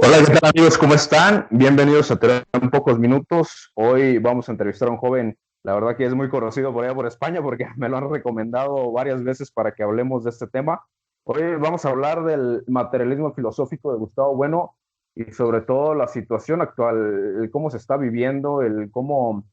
Hola, ¿qué tal amigos? ¿Cómo están? Bienvenidos a Teoría en Pocos Minutos. Hoy vamos a entrevistar a un joven, la verdad que es muy conocido por allá por España porque me lo han recomendado varias veces para que hablemos de este tema. Hoy vamos a hablar del materialismo filosófico de Gustavo Bueno y sobre todo la situación actual, el cómo se está viviendo, el cómo,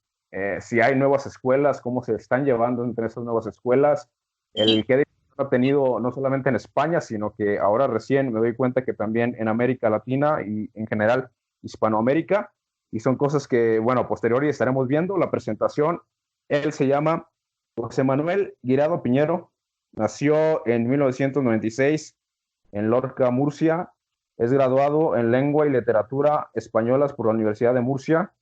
si hay nuevas escuelas, cómo se están llevando entre esas nuevas escuelas, el qué ha tenido no solamente en España, sino que ahora recién me doy cuenta que también en América Latina y en general Hispanoamérica, y son cosas que, bueno, a posteriori estaremos viendo. La presentación, él se llama José Manuel Guirado Piñero, nació en 1996 en Lorca, Murcia, es graduado en Lengua y Literatura Españolas por la Universidad de Murcia.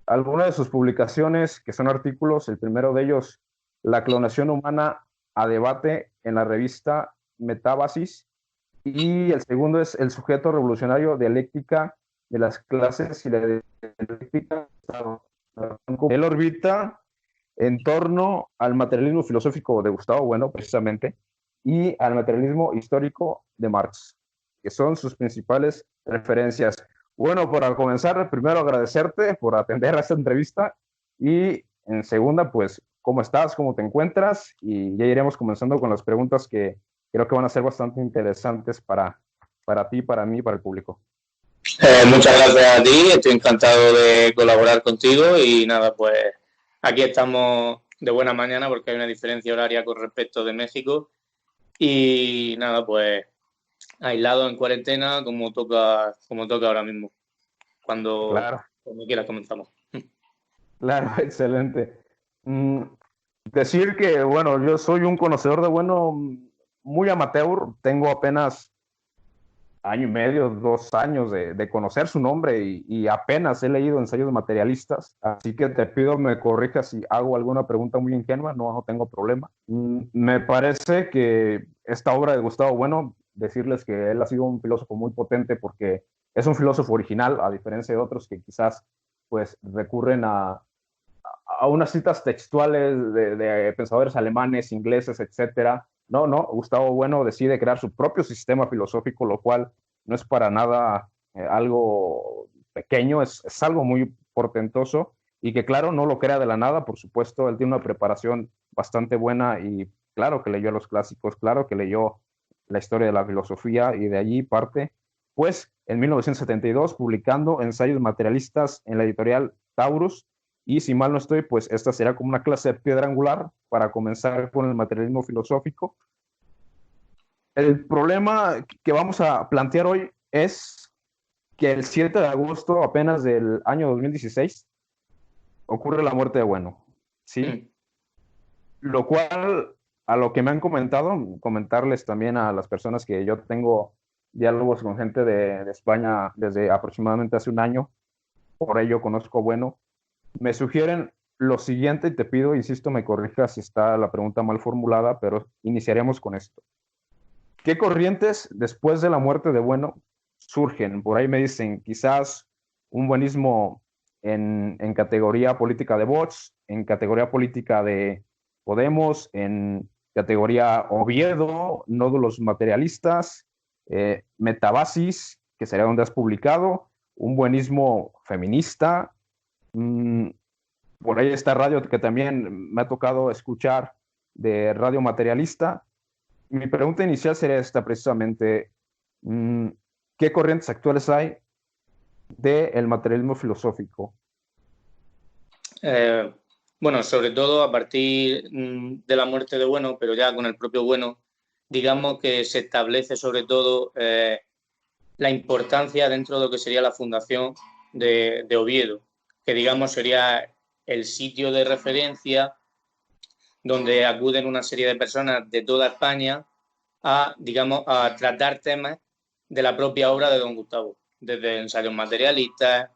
Algunas de sus publicaciones, que son artículos, el primero de ellos, La clonación humana a debate en la revista Metábasis, y el segundo es El sujeto revolucionario, dialéctica de las clases y la dialéctica. Él orbita en torno al materialismo filosófico de Gustavo Bueno, precisamente, y al materialismo histórico de Marx, que son sus principales referencias. Bueno, para comenzar, primero agradecerte por atender a esta entrevista y en segunda, pues, ¿cómo estás? ¿Cómo te encuentras? Y ya iremos comenzando con las preguntas que creo que van a ser bastante interesantes para ti, para mí, para el público. Muchas gracias a ti, estoy encantado de colaborar contigo y nada, pues aquí estamos de buena mañana porque hay una diferencia horaria con respecto de México y nada, pues aislado en cuarentena como toca ahora mismo. Claro, Cuando quieras comenzamos. claro, excelente. Mm, Decir que, bueno, yo soy un conocedor de Bueno muy amateur, tengo apenas año y medio, 2 años de conocer su nombre y apenas he leído ensayos materialistas, así que te pido me corrijas si hago alguna pregunta muy ingenua, no tengo problema. Me parece que esta obra de Gustavo Bueno, decirles que él ha sido un filósofo muy potente porque es un filósofo original, a diferencia de otros que quizás pues recurren a unas citas textuales de pensadores alemanes, ingleses, etcétera. No, Gustavo Bueno decide crear su propio sistema filosófico, lo cual no es para nada algo pequeño, es algo muy portentoso y que claro, no lo crea de la nada, por supuesto, él tiene una preparación bastante buena y claro que leyó los clásicos, claro que leyó la historia de la filosofía y de allí parte, pues en 1972 publicando ensayos materialistas en la editorial Taurus, y si mal no estoy, pues esta será como una clase de piedra angular para comenzar con el materialismo filosófico. El problema que vamos a plantear hoy es que el 7 de agosto apenas del año 2016 ocurre la muerte de Bueno, ¿sí? Mm. Lo cual, a lo que me han comentado, comentarles también a las personas que yo tengo diálogos con gente de España desde aproximadamente hace un año, por ello conozco a Bueno, me sugieren lo siguiente y te pido, insisto, me corrijas si está la pregunta mal formulada, pero iniciaremos con esto. ¿Qué corrientes después de la muerte de Bueno surgen? Por ahí me dicen quizás un buenismo en categoría política de Vox, en categoría política de Podemos, en categoría Oviedo, nódulos materialistas, Metabasis, que sería donde has publicado, un buenismo feminista. mmm, por ahí está radio que también me ha tocado escuchar de radio materialista. Mi pregunta inicial sería esta precisamente, mmm, ¿qué corrientes actuales hay del materialismo filosófico? Eh, bueno, sobre todo a partir de la muerte de Bueno, pero ya con el propio Bueno, digamos que se establece sobre todo la importancia dentro de lo que sería la fundación de Oviedo, que digamos sería el sitio de referencia donde acuden una serie de personas de toda España a, digamos, a tratar temas de la propia obra de Don Gustavo, desde ensayos materialistas,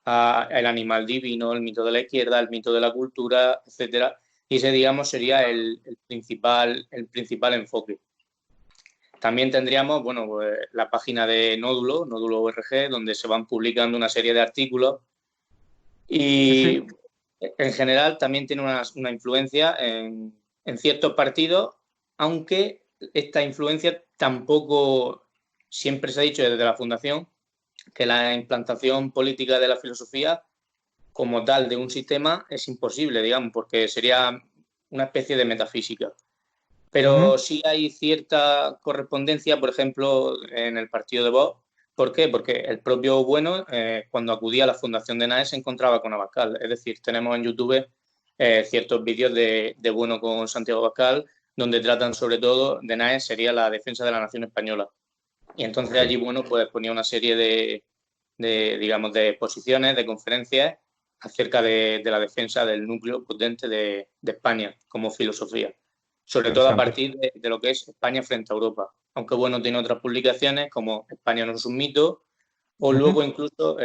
a el animal divino, el mito de la izquierda, el mito de la cultura, etcétera. Y ese, digamos, sería el principal enfoque. También tendríamos, bueno, pues, la página de Nódulo, Nódulo ORG, donde se van publicando una serie de artículos Sí, sí, y en general también tiene una influencia en ciertos partidos, aunque esta influencia tampoco siempre se ha dicho desde la Fundación que la implantación política de la filosofía como tal de un sistema es imposible, digamos, porque sería una especie de metafísica. Pero Ujú. sí hay cierta correspondencia, por ejemplo, en el partido de Vox. ¿Por qué? Porque el propio Bueno, cuando acudía a la fundación de NAE, se encontraba con Abascal. Es decir, tenemos en YouTube ciertos vídeos de Bueno con Santiago Abascal, donde tratan sobre todo de NAE, sería la defensa de la nación española. Y entonces Ok, allí, bueno, pues ponía una serie digamos, de exposiciones, de conferencias acerca de la defensa del núcleo potente de España como filosofía, sobre todo a interesante. partir de lo que es España frente a Europa. Aunque bueno, tiene otras publicaciones como España no es un mito, o Ujú. luego incluso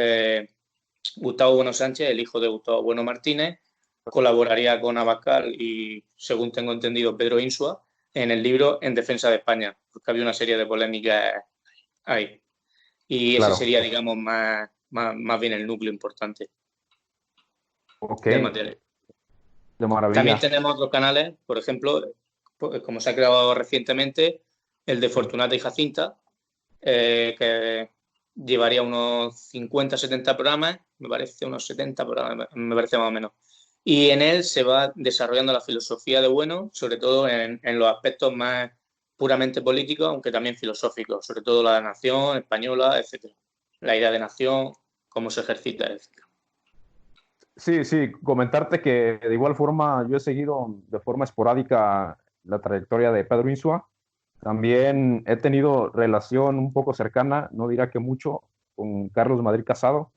Gustavo Bueno Sánchez, el hijo de Gustavo Bueno Martínez, colaboraría con Abascal y, según tengo entendido, Pedro Insua, en el libro En defensa de España, porque había una serie de polémicas ahí. Y ese Claro, sería, digamos, más bien el núcleo importante ok, del material. de También maravilla. tenemos otros canales, por ejemplo, pues, como se ha creado recientemente, el de Fortunata y Jacinta, que llevaría unos 50, 70 programas, me parece unos 70 programas, me parece más o menos. Y en él se va desarrollando la filosofía de Bueno, sobre todo en los aspectos más puramente políticos, aunque también filosóficos, sobre todo la nación española, etcétera. La idea de nación, cómo se ejercita, etcétera. Sí, sí, comentarte que de igual forma yo he seguido de forma esporádica la trayectoria de Pedro Insua. También he tenido relación un poco cercana, no dirá que mucho, con Carlos Madrid Casado.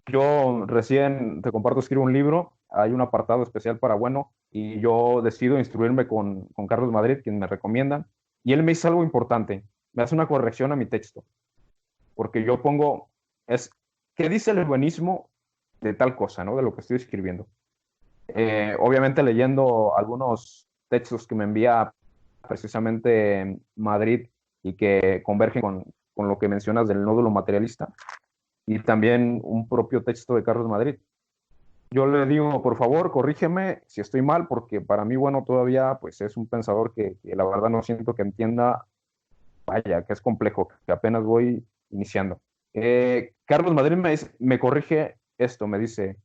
Yo recién, te comparto, escribo un libro, hay un apartado especial para Bueno, y yo decido instruirme con Carlos Madrid, quien me recomiendan, y él me dice algo importante, me hace una corrección a mi texto, porque yo pongo, es, ¿qué dice el buenismo de tal cosa, ¿no? De lo que estoy escribiendo. Obviamente leyendo algunos textos que me envía precisamente Madrid y que convergen con lo que mencionas del nódulo materialista, y también un propio texto de Carlos Madrid. Yo le digo, por favor, corrígeme si estoy mal, porque para mí, bueno, todavía pues es un pensador que la verdad no siento que entienda, vaya, que es complejo, que apenas voy iniciando. Carlos Madrid me corrige esto, me dice,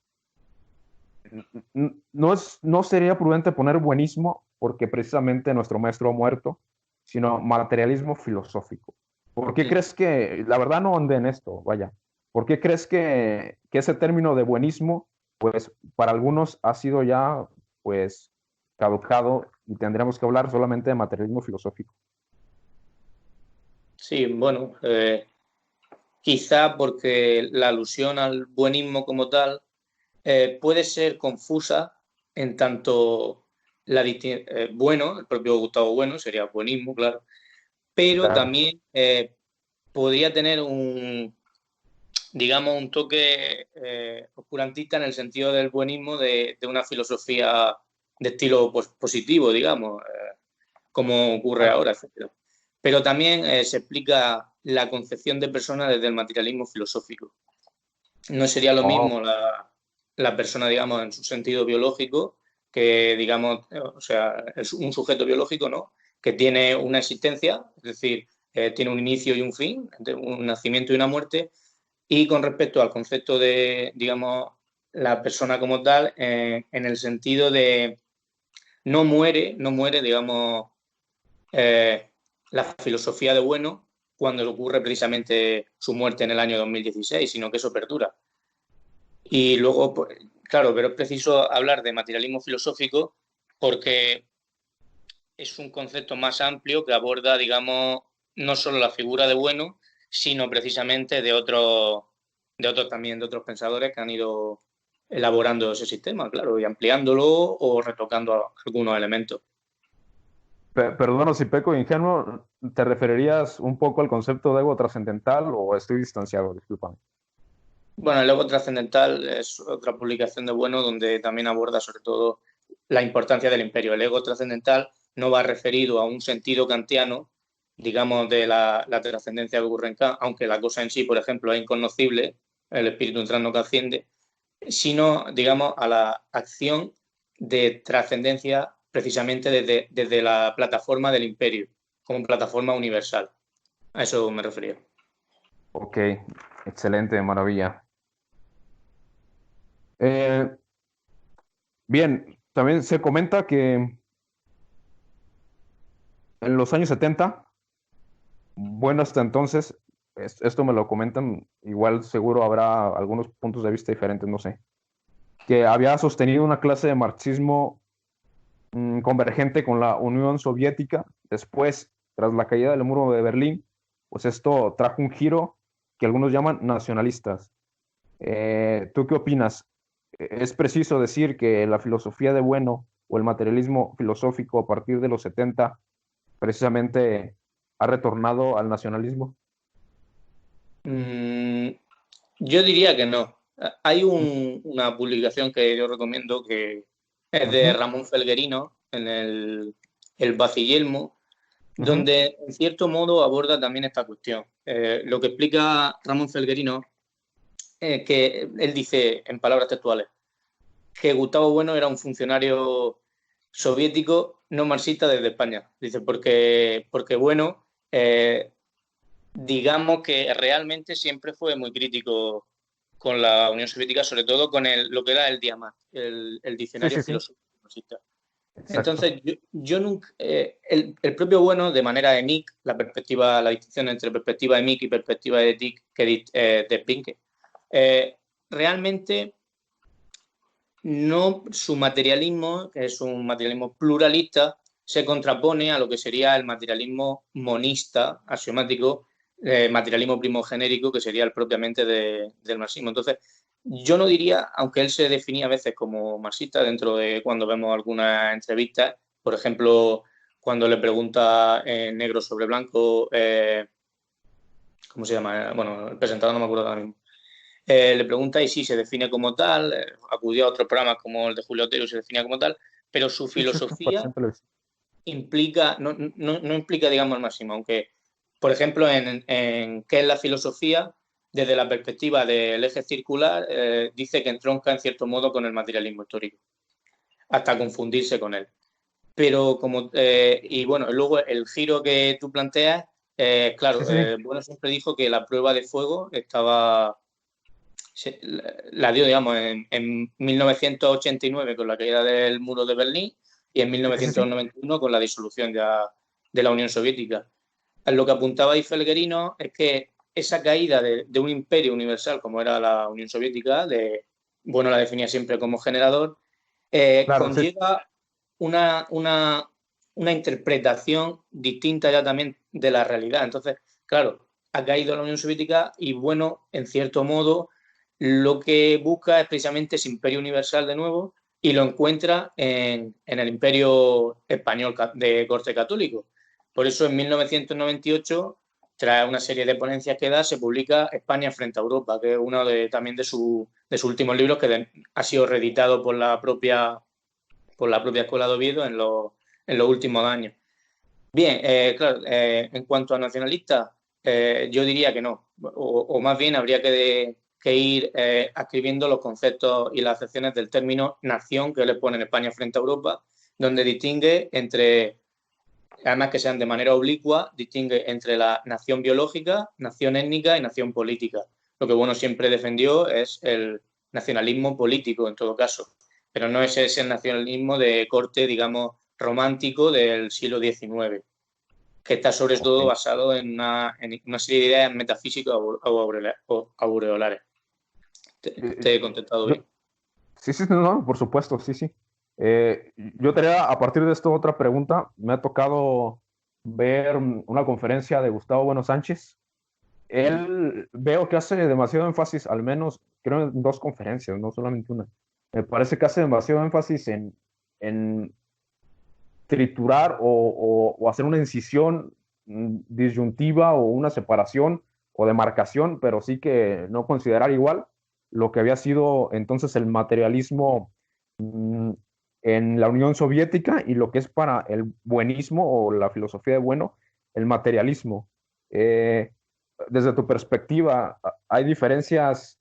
no sería prudente poner buenismo porque precisamente nuestro maestro ha muerto, sino materialismo filosófico. ¿Por qué Mm. crees que, la verdad no andé en esto, vaya, ¿por qué crees que ese término de buenismo, pues para algunos ha sido ya, pues, caducado y tendríamos que hablar solamente de materialismo filosófico? Sí, bueno, quizá porque la alusión al buenismo como tal puede ser confusa en tanto Bueno, el propio Gustavo Bueno, sería buenismo, claro, pero Claro. también podría tener digamos, un toque oscurantista en el sentido del buenismo de una filosofía de estilo pues, positivo, digamos, como ocurre Claro. ahora, etcétera. Pero también se explica la concepción de persona desde el materialismo filosófico. No sería lo Oh, mismo la persona, digamos, en su sentido biológico, que, digamos, o sea, es un sujeto biológico, ¿no? Que tiene una existencia, es decir, tiene un inicio y un fin, un nacimiento y una muerte, y con respecto al concepto de, digamos, la persona como tal, en el sentido de no muere, digamos, eh, la filosofía de Bueno cuando ocurre precisamente su muerte en el año 2016, sino que eso perdura. Y luego, pues, claro, pero es preciso hablar de materialismo filosófico porque es un concepto más amplio que aborda, digamos, no solo la figura de Bueno, sino precisamente de otros también, de otros pensadores que han ido elaborando ese sistema, claro, y ampliándolo o retocando algunos elementos. perdona si peco de ingenuo, ¿te referirías un poco al concepto de ego trascendental o estoy distanciado? Discúlpame. Bueno, el ego trascendental es otra publicación de Bueno donde también aborda sobre todo la importancia del imperio. El ego trascendental no va referido a un sentido kantiano, digamos, de la trascendencia que ocurre en Kant, aunque la cosa en sí, por ejemplo, es inconocible, el espíritu entrando que asciende, sino, digamos, a la acción de trascendencia precisamente desde la plataforma del imperio, como plataforma universal. A eso me refería. Ok, excelente, maravilla. Eh, Bien, también se comenta que en los años 70, bueno, hasta entonces, esto me lo comentan, igual seguro habrá algunos puntos de vista diferentes, no sé, que había sostenido una clase de marxismo convergente con la Unión Soviética. Después, tras la caída del muro de Berlín, pues esto trajo un giro que algunos llaman nacionalistas. ¿Tú qué opinas? ¿Es preciso decir que la filosofía de bueno o el materialismo filosófico a partir de los 70 precisamente ha retornado al nacionalismo? Mm, yo diría que no. Hay una publicación que yo recomiendo que es de Ujú, Ramón Felguerino en el Bacillelmo, ujú. donde en cierto modo aborda también esta cuestión. Lo que explica Ramón Felguerino es que él dice, en palabras textuales, que Gustavo Bueno era un funcionario soviético no marxista desde España. Dice, porque Bueno, digamos que realmente siempre fue muy crítico con la Unión Soviética, sobre todo con lo que era el DIAMAT, el Sí, diccionario sí, sí, filosófico marxista. exacto. Entonces, yo nunca, el propio Bueno, de manera de Mick, la distinción entre perspectiva de Mick y perspectiva de Dick, de Pinke, eh, realmente no su materialismo, que es un materialismo pluralista, se contrapone a lo que sería el materialismo monista, axiomático, materialismo primogenérico, que sería el propiamente del marxismo. Entonces, yo no diría, aunque él se definía a veces como marxista, dentro de cuando vemos algunas entrevistas, por ejemplo, cuando le pregunta en negro sobre blanco, ¿cómo se llama? Bueno, el presentador no me acuerdo ahora mismo, le pregunta y sí, se define como tal, acudió a otros programas como el de Julio Otero y se define como tal, pero su Sí, sí, filosofía apareció en televisión. implica, no implica, digamos, el máximo, aunque, por ejemplo, en qué es la filosofía, desde la perspectiva del eje circular, dice que entronca en cierto modo con el materialismo histórico, hasta confundirse con él. Pero como, y bueno, luego el giro que tú planteas, Sí, claro, sí, sí. bueno, siempre dijo que la prueba de fuego estaba la dio, digamos, en 1989 con la caída del muro de Berlín y en Sí, sí, sí. 1991 con la disolución ya de la Unión Soviética. Lo que apuntaba Felguerino es que esa caída de un imperio universal como era la Unión Soviética, bueno, la definía siempre como generador, Claro, sí. conlleva una, una, una interpretación distinta ya también de la realidad. Entonces, claro, ha caído la Unión Soviética y bueno, en cierto modo, lo que busca es precisamente ese imperio universal de nuevo y lo encuentra en el imperio español de corte católico. Por eso en 1998, tras una serie de ponencias que da, se publica España frente a Europa, que es uno también de sus últimos libros que ha sido reeditado por la propia Escuela de Oviedo en los últimos años. Bien, claro, en cuanto a nacionalistas, yo diría que no, o más bien habría que ir escribiendo los conceptos y las acepciones del término nación que le pone España frente a Europa, donde distingue entre, además que sean de manera oblicua, distingue entre la nación biológica, nación étnica y nación política. Lo que bueno siempre defendió es el nacionalismo político en todo caso, pero no es ese nacionalismo de corte, digamos, romántico del siglo XIX, que está sobre todo Ok. basado en una serie de ideas metafísicas o aureolares. Te he contestado Yo, bien. sí, sí, no, no, por supuesto, sí, sí. Yo tenía a partir de esto otra pregunta. Me ha tocado ver una conferencia de Gustavo Bueno Sánchez. Él veo que hace demasiado énfasis, al menos creo en dos conferencias, no solamente una. Me parece que hace demasiado énfasis en triturar o hacer una incisión disyuntiva o una separación o demarcación, pero sí que no considerar igual lo que había sido entonces el materialismo mm, en la Unión Soviética y lo que es para el buenismo o la filosofía de bueno, el materialismo. Eh, Desde tu perspectiva, ¿hay diferencias,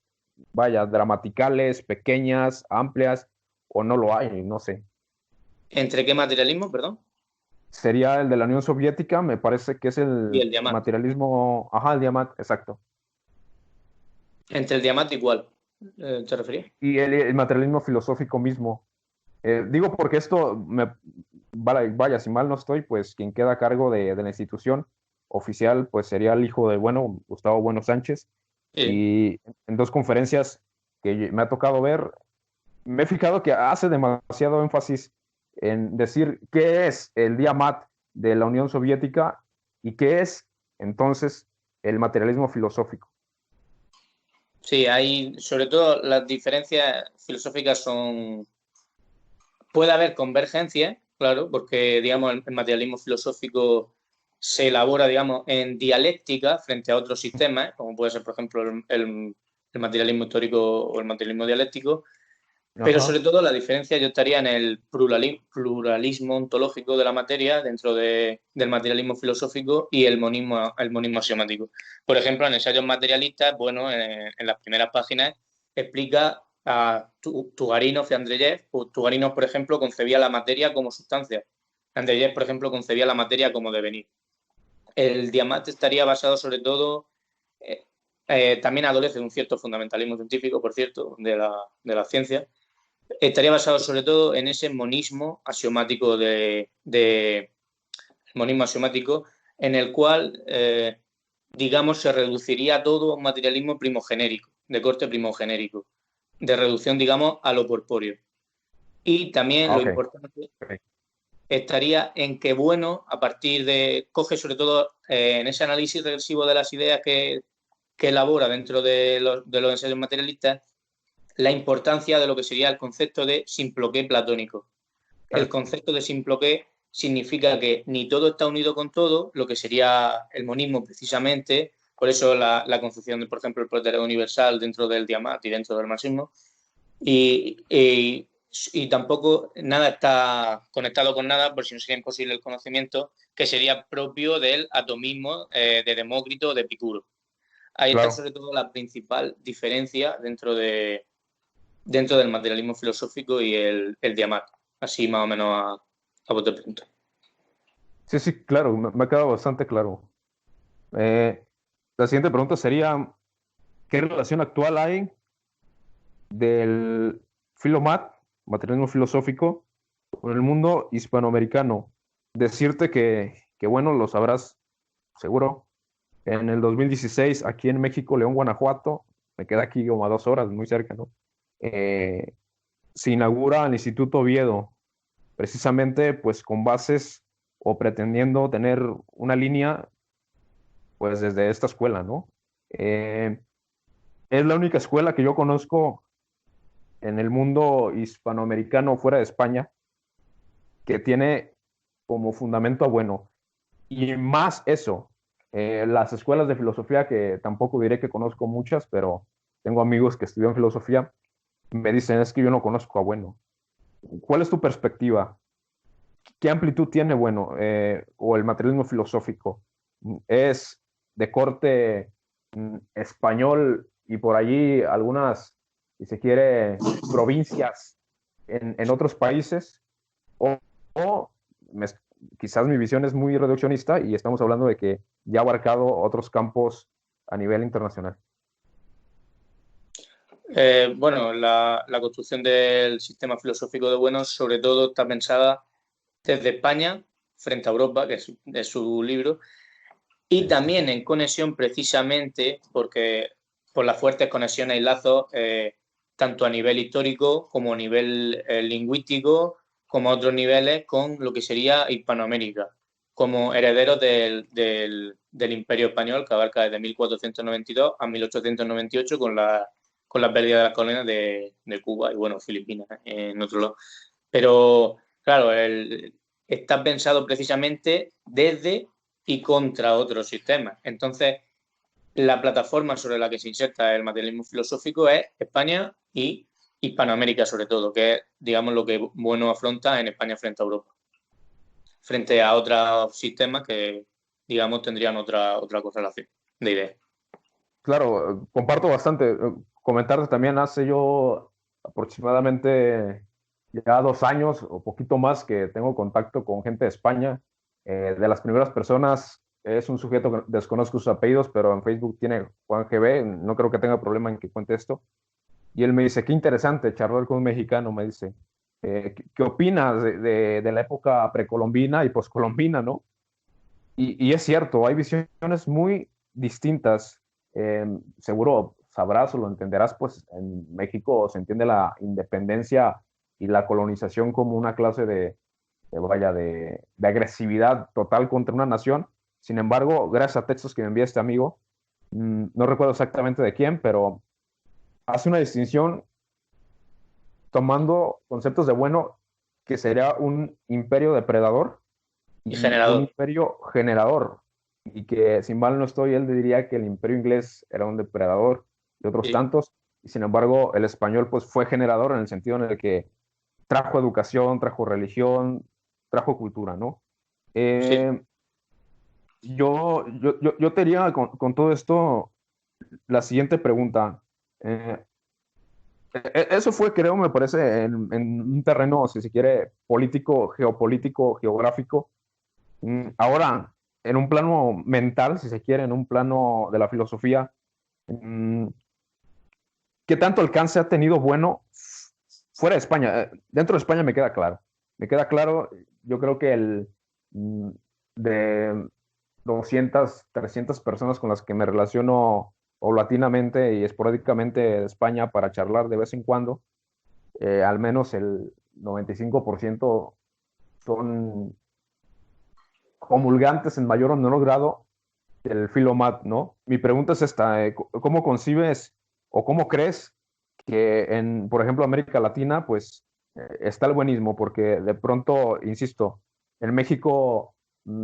vaya, gramaticales, pequeñas, amplias, o no lo hay? No sé. ¿Entre qué materialismo, perdón? Sería el de la Unión Soviética, me parece que es Y el el diamante. materialismo, ajá, el Diamat, exacto. Entre el diamante y cuál, ¿te referías? Y el materialismo filosófico mismo. Digo porque esto, vaya, si mal no estoy, pues quien queda a cargo de la institución oficial, pues sería el hijo de Bueno, Gustavo Bueno Sánchez. Sí. Y en dos conferencias que me ha tocado ver, me he fijado que hace demasiado énfasis en decir qué es el Diamat de la Unión Soviética y qué es entonces el materialismo filosófico. Sí, hay, sobre todo las diferencias filosóficas son, puede haber convergencias, claro, porque digamos el materialismo filosófico se elabora, digamos, en dialéctica frente a otros sistemas, como puede ser, por ejemplo, el materialismo histórico o el materialismo dialéctico, pero sobre Ajá. todo la diferencia yo estaría en el pluralismo ontológico de la materia dentro del materialismo filosófico y el monismo axiomático. Por ejemplo, en ensayos materialistas, bueno, en las primeras páginas explica a Tugarinov y Andreyev. Tugarinov, por ejemplo, concebía la materia como sustancia. Andreyev, por ejemplo, concebía la materia como devenir. El diamante estaría basado sobre todo, eh, también adolece de un cierto fundamentalismo científico, por cierto, de la ciencia, estaría basado sobre todo en ese monismo axiomático monismo axiomático en el cual, digamos, se reduciría todo a un materialismo primogenérico, de corte primogenérico, de reducción, digamos, a lo corpóreo. Y también Ah, lo ok. importante Ok. estaría en que, bueno, a partir de, coge sobre todo en ese análisis regresivo de las ideas que elabora dentro de los ensayos materialistas, la importancia de lo que sería el concepto de simploqué platónico. El concepto de simploqué significa que ni todo está unido con todo, lo que sería el monismo precisamente, por eso la concepción de, por ejemplo, el proletariado universal dentro del diamante y dentro del marxismo, y tampoco nada está conectado con nada, por si no sería imposible el conocimiento, que sería propio del atomismo de Demócrito o de Epicuro. Ahí está Claro. sobre todo la principal diferencia dentro del materialismo filosófico y el diamante, así más o menos a bote pronto. Sí, sí, claro, me ha quedado bastante claro. Eh, la siguiente pregunta sería, ¿qué relación actual hay del filomat, materialismo filosófico, con el mundo hispanoamericano? Decirte que bueno, lo sabrás seguro, en el 2016, aquí en México, León, Guanajuato, me queda aquí como a 2 horas, muy cerca, ¿no? Eh, Se inaugura el Instituto Oviedo, precisamente pues con bases o pretendiendo tener una línea pues desde esta escuela, ¿no? Eh, es la única escuela que yo conozco en el mundo hispanoamericano fuera de España que tiene como fundamento bueno. Y más eso, las escuelas de filosofía, que tampoco diré que conozco muchas, pero tengo amigos que estudian filosofía, me dicen, es que yo no conozco a Bueno. ¿Cuál es tu perspectiva? ¿Qué amplitud tiene Bueno o el materialismo filosófico? ¿Es de corte español y por allí algunas, si se quiere, provincias en otros países? ¿O, o me- quizás mi visión es muy reduccionista y estamos hablando de que ya ha abarcado otros campos a nivel internacional? Bueno, la construcción del sistema filosófico de Buenos sobre todo está pensada desde España frente a Europa, que es su libro, y también en conexión precisamente porque por las fuertes conexiones y lazos, tanto a nivel histórico como a nivel lingüístico, como a otros niveles con lo que sería Hispanoamérica, como herederos del Imperio Español que abarca desde 1492 a 1898 con la pérdida de las colonias de Cuba y, bueno, Filipinas en otro lado. Pero, claro, está pensado precisamente desde y contra otros sistemas. Entonces, la plataforma sobre la que se inserta el materialismo filosófico es España y Hispanoamérica, sobre todo, que es, digamos, lo que Bueno afronta en España frente a Europa, frente a otros sistemas que, digamos, tendrían otra correlación de ideas. Claro, comparto bastante. Comentarte también, hace yo aproximadamente ya 2 años o poquito más que tengo contacto con gente de España. De las primeras personas es un sujeto que desconozco sus apellidos, pero en Facebook tiene Juan GB, no creo que tenga problema en que cuente esto. Y él me dice, qué interesante charlar con un mexicano, me dice, ¿qué opinas de la época precolombina y poscolombina, ¿no? Y es cierto, hay visiones muy distintas. Seguro sabrás o lo entenderás, pues en México se entiende la independencia y la colonización como una clase de agresividad total contra una nación. Sin embargo, gracias a textos que me envía este amigo, no recuerdo exactamente de quién, pero hace una distinción tomando conceptos de bueno, que sería un imperio depredador Y y un generador. imperio generador. Y que, si mal no estoy, él diría que el imperio inglés era un depredador de otros Sí, tantos, y sin embargo el español pues fue generador en el sentido en el que trajo educación, trajo religión, trajo cultura, ¿no? sí. Eh, yo te haría con todo esto la siguiente pregunta. Eh, Eso fue, creo, me parece, en un terreno, si se quiere, político, geopolítico, geográfico. Ahora, en un plano mental, si se quiere, en un plano de la filosofía, mm, ¿qué tanto alcance ha tenido bueno fuera de España? Dentro de España me queda claro. Me queda claro, yo creo que mm, de 200, 300 personas con las que me relaciono paulatinamente y esporádicamente de España para charlar de vez en cuando, al menos el 95% son comulgantes en mayor o menor grado del filomat, ¿no? Mi pregunta es esta, ¿cómo concibes o cómo crees que en, por ejemplo, América Latina, pues está el buenismo? Porque de pronto, insisto, en México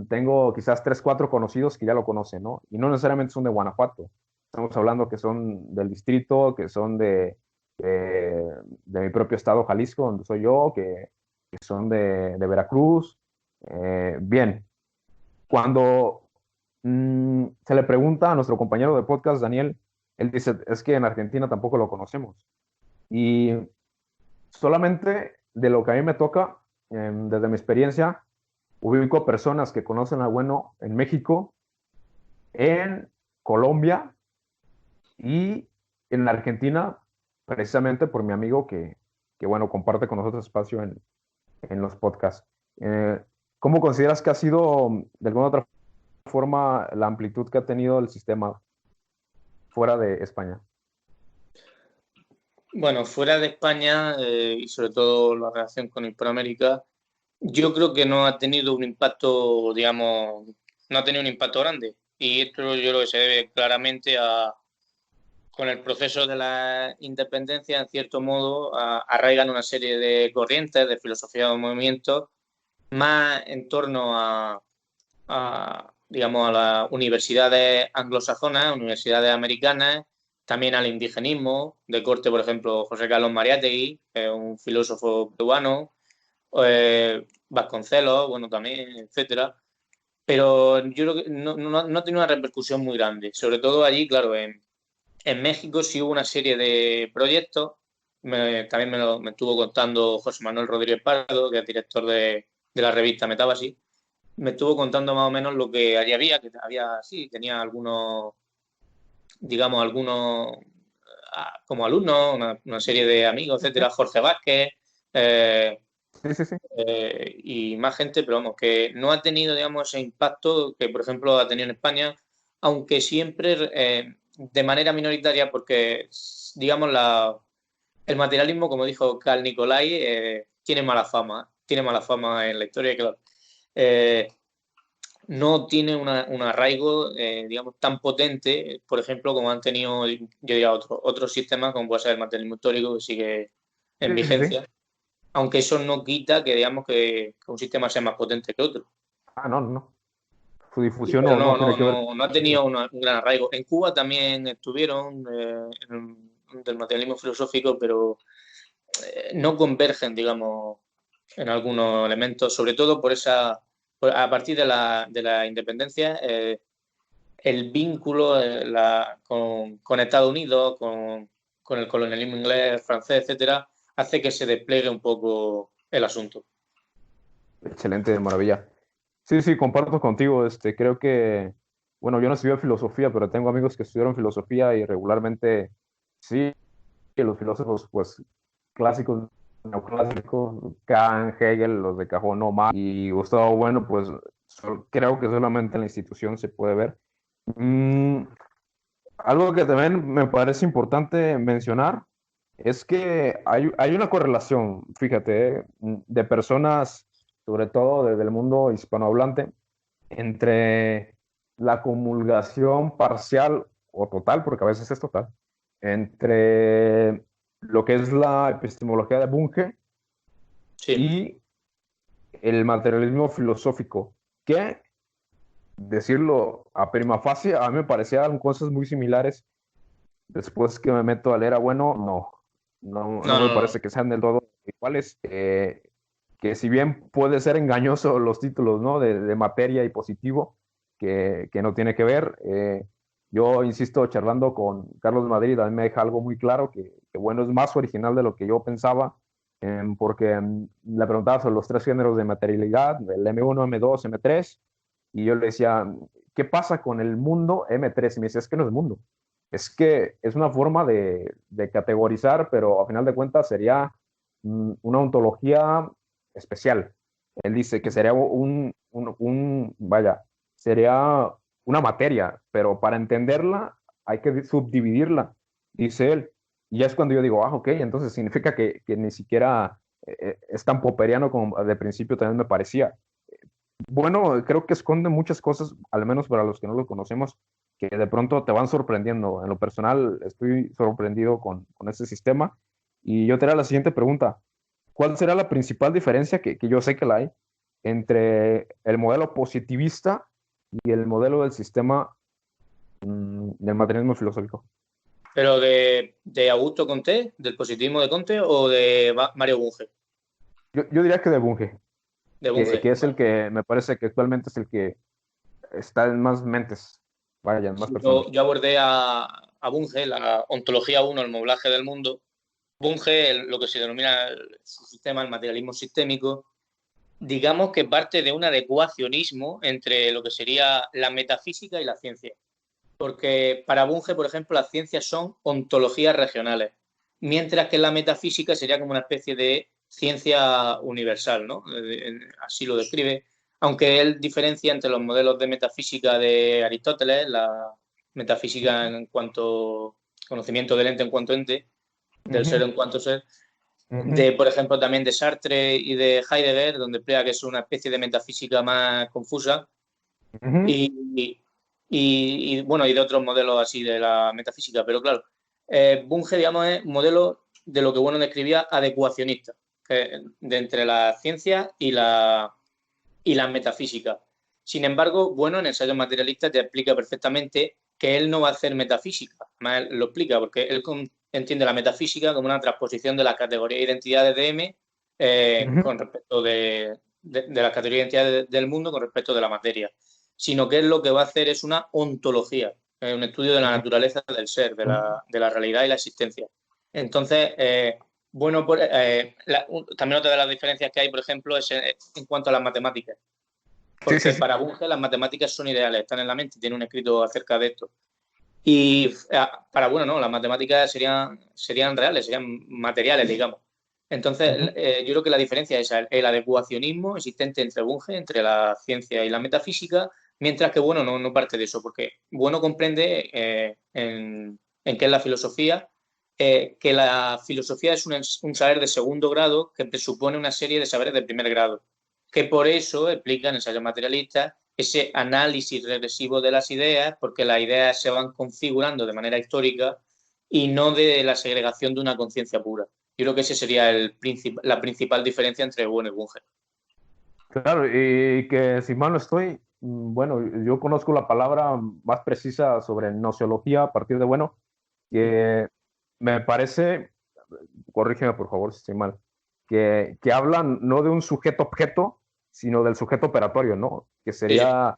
tengo quizás tres, cuatro conocidos que ya lo conocen, ¿no? Y no necesariamente son de Guanajuato. Estamos hablando que son del distrito, que son de mi propio estado, Jalisco, donde soy yo, que son de Veracruz. Bien, cuando se le pregunta a nuestro compañero de podcast, Daniel, él dice, es que en Argentina tampoco lo conocemos. Y solamente de lo que a mí me toca, desde mi experiencia, ubico personas que conocen a Bueno en México, en Colombia y en Argentina, precisamente por mi amigo que bueno, comparte con nosotros espacio en los podcasts. Eh, ¿Cómo consideras que ha sido, de alguna otra forma, la amplitud que ha tenido el sistema fuera de España? Bueno, fuera de España y sobre todo la relación con Hispanoamérica, yo creo que no ha tenido un impacto, digamos, no ha tenido un impacto grande. Y esto yo creo que se debe claramente a, con el proceso de la independencia, en cierto modo, arraigan una serie de corrientes, de filosofía o movimientos, más en torno digamos, a las universidades anglosajonas, universidades americanas, también al indigenismo, de corte, por ejemplo, José Carlos Mariátegui, un filósofo peruano, Vasconcelos, bueno, también, etcétera. Pero yo creo que no ha tenido una repercusión muy grande. Sobre todo allí, claro, en México sí hubo una serie de proyectos. También me estuvo contando José Manuel Rodríguez Pardo, que es director de la revista Metábasis. Me estuvo contando más o menos lo que allí había, que había, sí, tenía algunos, digamos, algunos como alumnos, una serie de amigos, Sí, etcétera, Jorge Vázquez, eh, sí, sí, sí. y más gente, pero vamos, que no ha tenido, digamos, ese impacto que, por ejemplo, ha tenido en España, aunque siempre de manera minoritaria, porque, digamos, el materialismo, como dijo Carl Nicolai, tiene mala fama en la historia, claro. Eh, no tiene un arraigo, digamos, tan potente, por ejemplo, como han tenido, yo diría, otros sistemas, como puede ser el materialismo histórico, que sigue en Sí, sí, sí. vigencia, aunque eso no quita que, digamos, que un sistema sea más potente que otro. Ah, no, no, no. Su Sí, difusión pero no tiene que ver no ha con eso. tenido un gran arraigo. En Cuba también estuvieron del materialismo filosófico, pero no convergen, digamos, en algunos elementos, sobre todo a partir de la independencia, el vínculo con Estados Unidos, con el colonialismo inglés, francés, etcétera, hace que se despliegue un poco el asunto. Excelente, de maravilla. Sí, sí, comparto contigo. Creo que, bueno, yo no estudié filosofía, pero tengo amigos que estudiaron filosofía y regularmente, sí, que los filósofos, pues, clásicos, neoclásicos, Kant, Hegel, los de cajón, no más, y Gustavo Bueno, pues, creo que solamente en la institución se puede ver. Mm, Algo que también me parece importante mencionar es que hay una correlación, fíjate, de personas, sobre todo desde el mundo hispanohablante, entre la comulgación parcial o total, porque a veces es total, entre lo que es la epistemología de Bunge Sí, y el materialismo filosófico, que decirlo a prima facie, a mí me parecían cosas muy similares. Después que me meto a leer a Bueno, no no, me no, no. parece que sean del todo iguales. Que si bien puede ser engañoso los títulos, ¿no? De materia y positivo, que no tiene que ver. Yo insisto, charlando con Carlos Madrid, a mí me deja algo muy claro, que Bueno es más original de lo que yo pensaba, porque le preguntaba sobre los tres géneros de materialidad, el M1, M2, M3, y yo le decía, ¿qué pasa con el mundo M3? Y me decía, es que no es mundo, es que es una forma de categorizar, pero a final de cuentas sería una ontología especial. Él dice que sería vaya, sería una materia, pero para entenderla hay que subdividirla, dice él. Y ya es cuando yo digo, ok, entonces significa que ni siquiera es tan popperiano como de principio también me parecía. Bueno, creo que esconde muchas cosas, al menos para los que no lo conocemos, que de pronto te van sorprendiendo. En lo personal, estoy sorprendido con este sistema. Y yo te haré la siguiente pregunta. ¿Cuál será la principal diferencia, que yo sé que la hay, entre el modelo positivista y el modelo del sistema del materialismo filosófico? Pero de Augusto Comte, del positivismo de Comte o de Mario Bunge. Yo diría que de Bunge, De que Bunge, es el vale. que me parece que actualmente es el que está en más mentes, vaya, en más Sí, personas. yo abordé a Bunge, la ontología uno, el moblaje del mundo. Bunge, lo que se denomina su sistema, el materialismo sistémico, digamos que parte de un adecuacionismo entre lo que sería la metafísica y la ciencia. Porque para Bunge, por ejemplo, las ciencias son ontologías regionales, mientras que la metafísica sería como una especie de ciencia universal, ¿no? Así lo describe, aunque él diferencia entre los modelos de metafísica de Aristóteles, la metafísica en cuanto conocimiento del ente en cuanto ente, del ser Ujú, en cuanto ser, ujú, de, por ejemplo, también de Sartre y de Heidegger, donde emplea que es una especie de metafísica más confusa, ujú. y, bueno, y de otros modelos así de la metafísica, pero claro, Bunge, digamos, es un modelo de lo que Bueno describía adecuacionista, que, de entre la ciencia y la metafísica. Sin embargo, Bueno, en ensayos materialistas te explica perfectamente que él no va a hacer metafísica, además él lo explica, porque él entiende la metafísica como una transposición de las categorías de identidades de M Ujú, con respecto de las categorías de identidades del mundo con respecto de la materia, sino que él lo que va a hacer es una ontología, un estudio de la ujú, naturaleza del ser, de la realidad y la existencia. Entonces, bueno, también otra de las diferencias que hay, por ejemplo, es en cuanto a las matemáticas, sí, sí, porque sí. para Bunge las matemáticas son ideales, están en la mente, tiene un escrito acerca de esto. Y para bueno, no, las matemáticas serían reales, serían materiales, digamos. Entonces, Ujú. yo creo que la diferencia es el adecuacionismo existente entre Bunge, entre la ciencia y la metafísica, mientras que Bueno no parte de eso, porque Bueno comprende en qué es la filosofía, que la filosofía es un saber de segundo grado que presupone una serie de saberes de primer grado, que por eso explica en ensayos materialistas ese análisis regresivo de las ideas, porque las ideas se van configurando de manera histórica y no de la segregación de una conciencia pura. Yo creo que ese sería la principal diferencia entre Bueno y Bunge. Claro, y que si mal no estoy, bueno, yo conozco la palabra más precisa sobre nociología a partir de bueno, que me parece, corrígeme por favor si estoy mal, que hablan no de un sujeto objeto, sino del sujeto operatorio, ¿no? Que Sí, sí. sería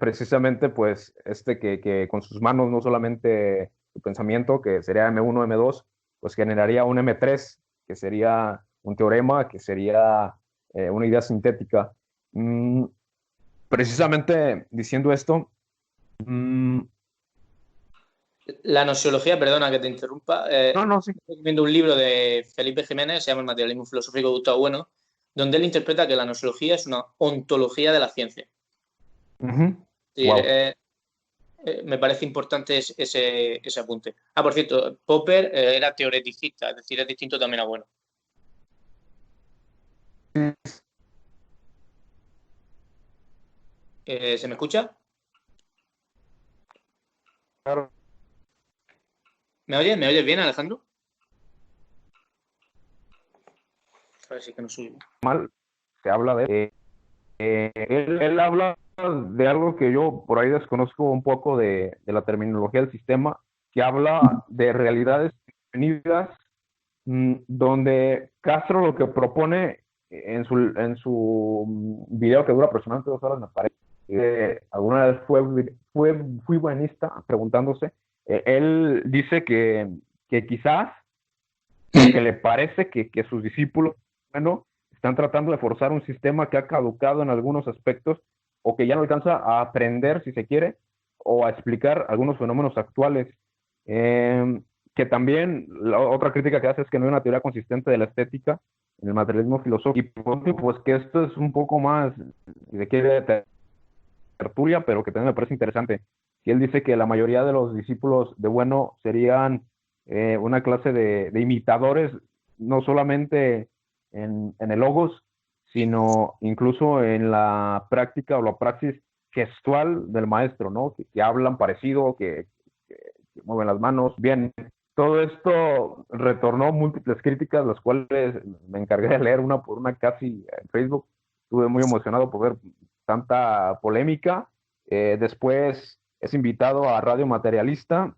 precisamente pues que con sus manos no solamente su pensamiento, que sería M1, M2, pues generaría un M3, que sería un teorema, que sería una idea sintética. Mm, precisamente diciendo esto, mm, La nociología, perdona que te interrumpa, no, no, sí. viendo un libro de Felipe Jiménez, se llama El materialismo filosófico de Gustavo Bueno, donde él interpreta que la nociología es una ontología de la ciencia. Es decir, Wow. me parece importante ese apunte. Ah, por cierto, Popper era teoreticista, es decir, es distinto también a Bueno. ¿Se me escucha? Claro, ¿Me oyes? ¿Me oyes bien, Alejandro? A ver si es que no soy. mal se habla de él habla de algo que yo por ahí desconozco un poco de la terminología del sistema, que habla de realidades definidas, donde Castro lo que propone en su video que dura aproximadamente 2 horas, me parece, alguna vez fui buenista preguntándose, él dice que quizás, o que le parece que sus discípulos, bueno, están tratando de forzar un sistema que ha caducado en algunos aspectos o que ya no alcanza a aprender, si se quiere, o a explicar algunos fenómenos actuales. Eh, que también la otra crítica que hace es que no hay una teoría consistente de la estética en el materialismo filosófico. Y pues que esto es un poco más, si se quiere, tertulia, pero que también me parece interesante. Y él dice que la mayoría de los discípulos de Bueno serían una clase de imitadores, no solamente en el logos, sino incluso en la práctica o la praxis gestual del maestro, ¿no? Que hablan parecido, que mueven las manos. Bien, todo esto retornó múltiples críticas, las cuales me encargué de leer una por una casi en Facebook. Estuve muy emocionado por ver tanta polémica. Después es invitado a Radio Materialista.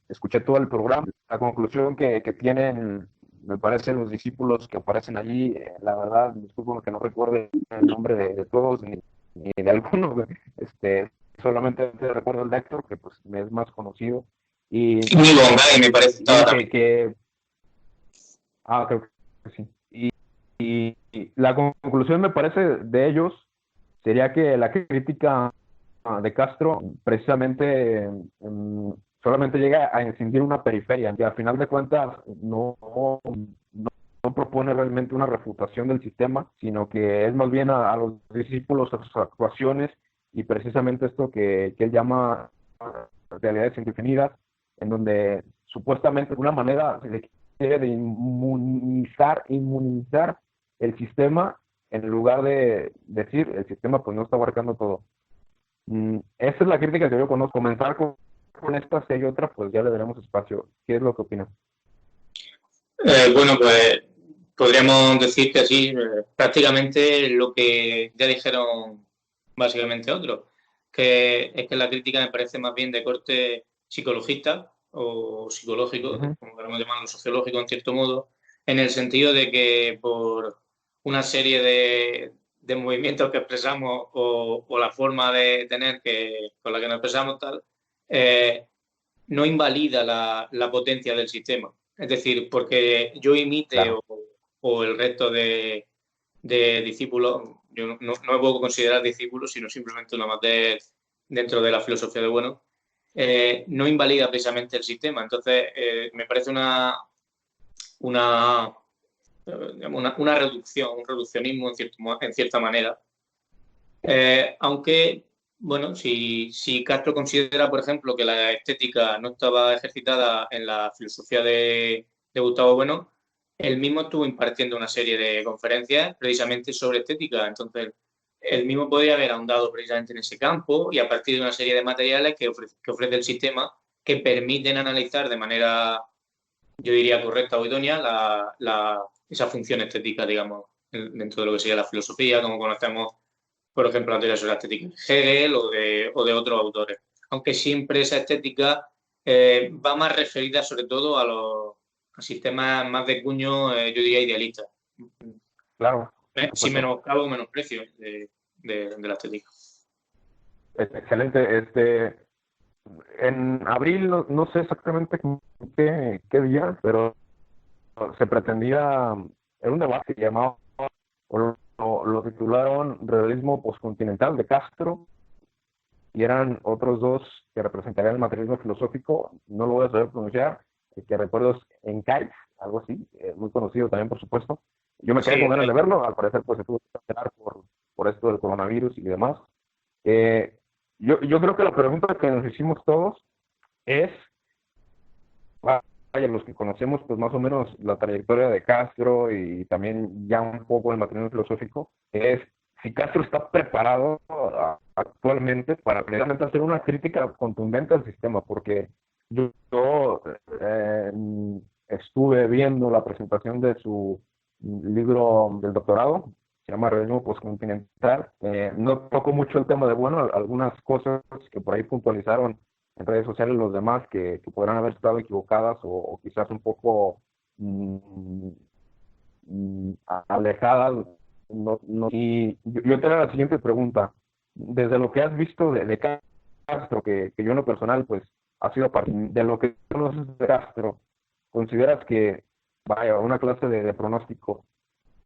Escuché todo el programa. La conclusión que tienen, me parecen los discípulos que aparecen allí, la verdad, disculpo que no recuerde el nombre de todos ni de algunos. Solamente recuerdo el de Héctor, que pues me es más conocido. Y Me parece digo creo que sí. Y la conclusión, me parece, de ellos sería que la crítica de Castro precisamente solamente llega a incidir una periferia, que al final de cuentas no propone realmente una refutación del sistema, sino que es más bien a los discípulos, a sus actuaciones, y precisamente esto que él llama realidades indefinidas, en donde supuestamente de una manera se le quiere de inmunizar el sistema, en lugar de decir el sistema pues no está abarcando todo. Esa es la crítica que yo conozco. Comenzar con esta, si hay otra, pues ya le daremos espacio. ¿Qué es lo que opinas? Bueno, pues podríamos decir que así, prácticamente lo que ya dijeron básicamente otros, que es que la crítica me parece más bien de corte psicologista o psicológico, como queramos llamarlo, sociológico en cierto modo, en el sentido de que por una serie de movimientos que expresamos o la forma de tener con la que nos expresamos tal, no invalida la potencia del sistema. Es decir, porque yo imite Claro. o el resto de discípulos, yo no me puedo considerar discípulo, sino simplemente una más dentro de la filosofía de Bueno, no invalida precisamente el sistema. Entonces, me parece una, una reducción, un reduccionismo en cierta manera. Aunque, bueno, si Castro considera, por ejemplo, que la estética no estaba ejercitada en la filosofía de Gustavo Bueno, él mismo estuvo impartiendo una serie de conferencias precisamente sobre estética. Entonces, él mismo podría haber ahondado precisamente en ese campo y a partir de una serie de materiales que ofrece el sistema que permiten analizar de manera, yo diría, correcta o idónea esa función estética, digamos, dentro de lo que sería la filosofía, como conocemos, por ejemplo, la teoría sobre la estética de Hegel o de otros autores. Aunque siempre esa estética va más referida sobre todo a sistemas más de cuño, yo diría, idealista. Claro, por Sin supuesto. menoscabo o menosprecio de la estética. Excelente. En abril, no sé exactamente qué día, pero se pretendía, era un debate llamado lo titularon Realismo Postcontinental de Castro, y eran otros dos que representarían el materialismo filosófico, no lo voy a saber pronunciar, que recuerdo es Encais, algo así, muy conocido también, por supuesto. Yo me Sí, quedé con ganas de verlo, al parecer pues se tuvo que cancelar por esto del coronavirus y demás. Eh, yo creo que la pregunta que nos hicimos todos es, vaya, los que conocemos pues más o menos la trayectoria de Castro y también ya un poco el materialismo filosófico, es si Castro está preparado actualmente para precisamente hacer una crítica contundente al sistema, porque yo estuve viendo la presentación de su libro del doctorado, se llama Realismo Postcontinental. No tocó mucho el tema de, bueno, algunas cosas que por ahí puntualizaron en redes sociales los demás que podrán haber estado equivocadas o quizás un poco mmm, alejadas. Y yo te hago la siguiente pregunta. Desde lo que has visto de Castro, que yo en lo personal, pues, ha sido parte de lo que conoces de Castro, ¿consideras que, vaya, una clase de pronóstico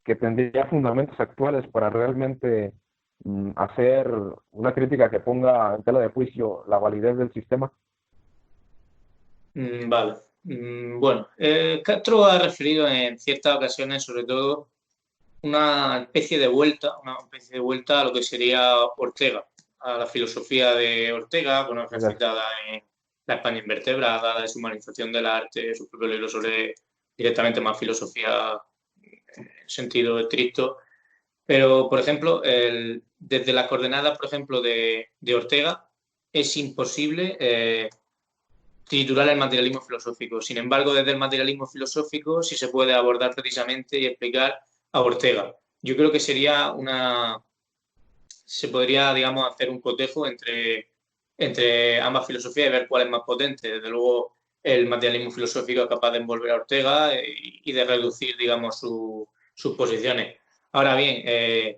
que tendría fundamentos actuales para realmente hacer una crítica que ponga en tela de juicio la validez del sistema? Vale. Bueno, Castro ha referido en ciertas ocasiones, sobre todo, una especie de vuelta a lo que sería Ortega, a la filosofía de Ortega, bueno, refletada en La España invertebrada, la deshumanización del arte, su propio libro sobre directamente más filosofía en sentido estricto. Pero, por ejemplo, desde las coordenadas, por ejemplo, de Ortega, es imposible triturar el materialismo filosófico. Sin embargo, desde el materialismo filosófico sí se puede abordar precisamente y explicar a Ortega. Yo creo que se podría, digamos, hacer un cotejo entre ambas filosofías y ver cuál es más potente. Desde luego, el materialismo filosófico es capaz de envolver a Ortega y de reducir, digamos, sus posiciones. Ahora bien,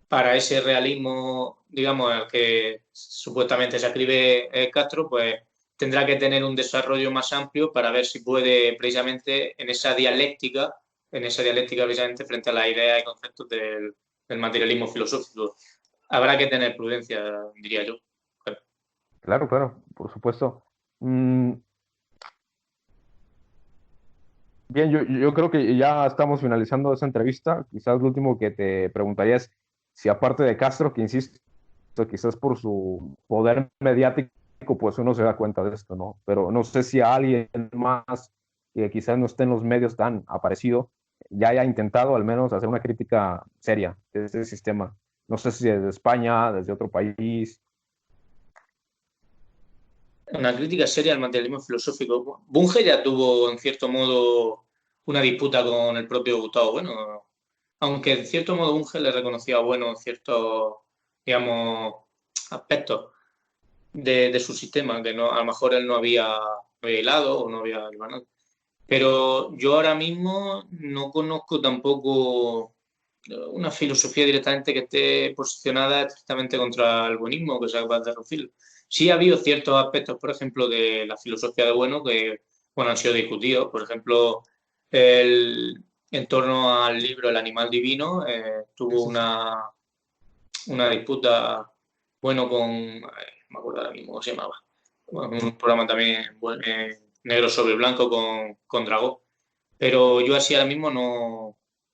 para ese realismo, digamos, al que supuestamente se escribe Castro, pues tendrá que tener un desarrollo más amplio para ver si puede precisamente en esa dialéctica precisamente frente a las ideas y conceptos del materialismo filosófico. Habrá que tener prudencia, diría yo. Claro, claro, por supuesto. Mm, bien, yo creo que ya estamos finalizando esa entrevista. Quizás lo último que te preguntaría es si aparte de Castro, que insisto, quizás por su poder mediático, pues uno se da cuenta de esto, ¿no? Pero no sé si a alguien más que quizás no esté en los medios tan aparecido, ya haya intentado al menos hacer una crítica seria de este sistema. No sé si desde España, desde otro país. Una crítica seria al materialismo filosófico. Bunge ya tuvo, en cierto modo, una disputa con el propio Gustavo Bueno, aunque en cierto modo Bunge le reconocía a Bueno ciertos, digamos, aspectos de su sistema, que no, a lo mejor él no había hilado o no había hilvanado. Pero yo ahora mismo no conozco tampoco una filosofía directamente que esté posicionada estrictamente contra el buenismo, que sea capaz de reducirlo. Sí ha habido ciertos aspectos, por ejemplo, de la filosofía de Bueno que bueno, han sido discutidos. Por ejemplo, en torno al libro El animal divino, tuvo una disputa Bueno con, no me acuerdo ahora mismo cómo se llamaba, bueno, un programa también negro sobre blanco con Dragó. Pero yo así ahora mismo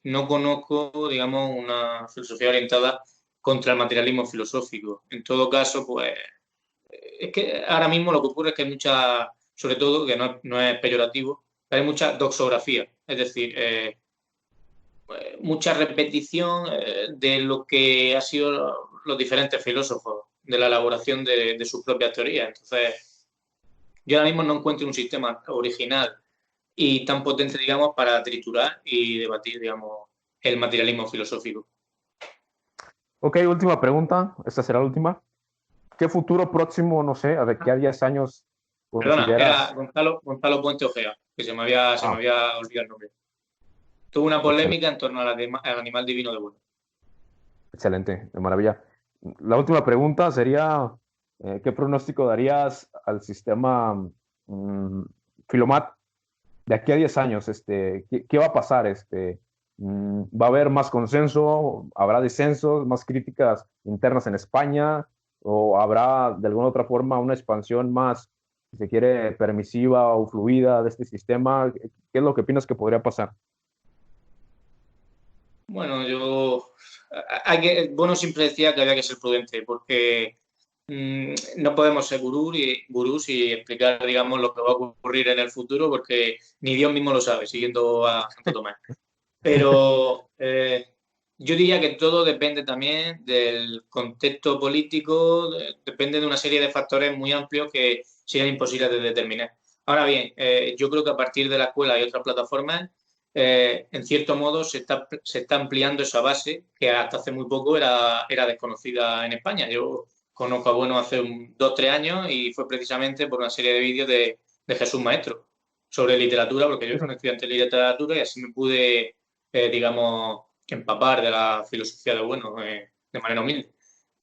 no conozco, digamos, una filosofía orientada contra el materialismo filosófico. En todo caso, pues es que ahora mismo lo que ocurre es que hay mucha, sobre todo, que no es peyorativo, hay mucha doxografía, es decir, mucha repetición de lo que han sido los diferentes filósofos, de la elaboración de sus propias teorías. Entonces, yo ahora mismo no encuentro un sistema original y tan potente, digamos, para triturar y debatir, digamos, el materialismo filosófico. Ok, última pregunta. Esta será la última. ¿Qué futuro próximo, no sé, de aquí a 10 años Perdona, era consideras? Gonzalo Puente Ojea, que se me Ah, había olvidado el nombre. Tuvo una excelente, polémica en torno al animal divino de Bueno. excelente, de maravilla. La última pregunta sería, ¿qué pronóstico darías al sistema mm, Filomat de aquí a 10 años? ¿Qué va a pasar? ¿Va a haber más consenso? ¿Habrá disensos, más críticas internas en España? ¿O habrá de alguna otra forma una expansión más, si se quiere, permisiva o fluida de este sistema? ¿Qué es lo que opinas que podría pasar? Bueno, bueno, siempre decía que había que ser prudente porque no podemos ser gurús y explicar, digamos, lo que va a ocurrir en el futuro porque ni Dios mismo lo sabe, siguiendo a Santo Tomás. Pero yo diría que todo depende también del contexto político, depende de una serie de factores muy amplios que serían imposibles de determinar. Ahora bien, yo creo que a partir de la escuela y otras plataformas, en cierto modo se está ampliando esa base que hasta hace muy poco era desconocida en España. Yo conozco a Bueno hace 2 o 3 años y fue precisamente por una serie de vídeos de Jesús Maestro sobre literatura, porque yo era un estudiante de literatura y así me pude digamos, empapar de la filosofía de Bueno de manera humilde.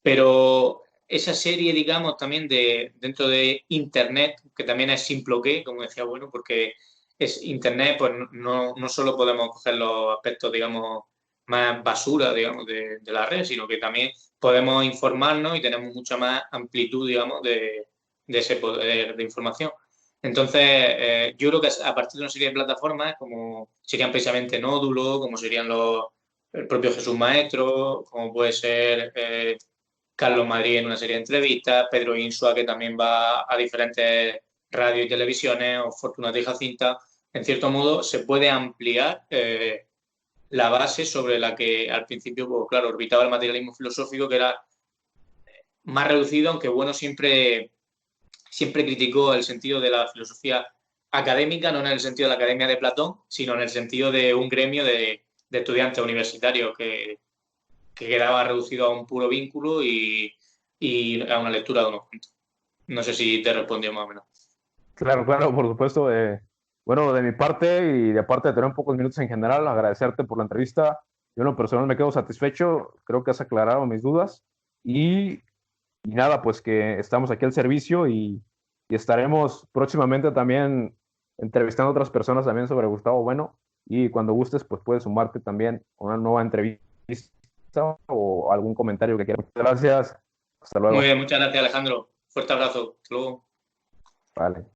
Pero esa serie, digamos, también dentro de Internet, que también es simple que, como decía Bueno, porque es Internet, pues no solo podemos coger los aspectos, digamos, más basura, digamos, de la red, sino que también podemos informarnos y tenemos mucha más amplitud, digamos, de ese poder de información. Entonces, yo creo que a partir de una serie de plataformas, como serían precisamente Nódulo, como serían el propio Jesús Maestro, como puede ser Carlos Madrid en una serie de entrevistas, Pedro Insua, que también va a diferentes radios y televisiones, o Fortunata y Jacinta, en cierto modo se puede ampliar la base sobre la que al principio, pues, claro, orbitaba el materialismo filosófico, que era más reducido, aunque bueno, siempre criticó el sentido de la filosofía académica, no en el sentido de la academia de Platón, sino en el sentido de un gremio de estudiantes universitarios que quedaba reducido a un puro vínculo y a una lectura de unos cuentos. No sé si te respondió más o menos. Claro, claro, por supuesto. Bueno, de mi parte y de parte de tener un pocos minutos en general, agradecerte por la entrevista. Yo en lo personal me quedo satisfecho, creo que has aclarado mis dudas y, y nada, pues que estamos aquí al servicio y estaremos próximamente también entrevistando a otras personas también sobre Gustavo Bueno y cuando gustes, pues puedes sumarte también a una nueva entrevista o algún comentario que quieras. Gracias, hasta Muy luego. bien, muchas gracias Alejandro. Fuerte abrazo. Hasta luego. Vale.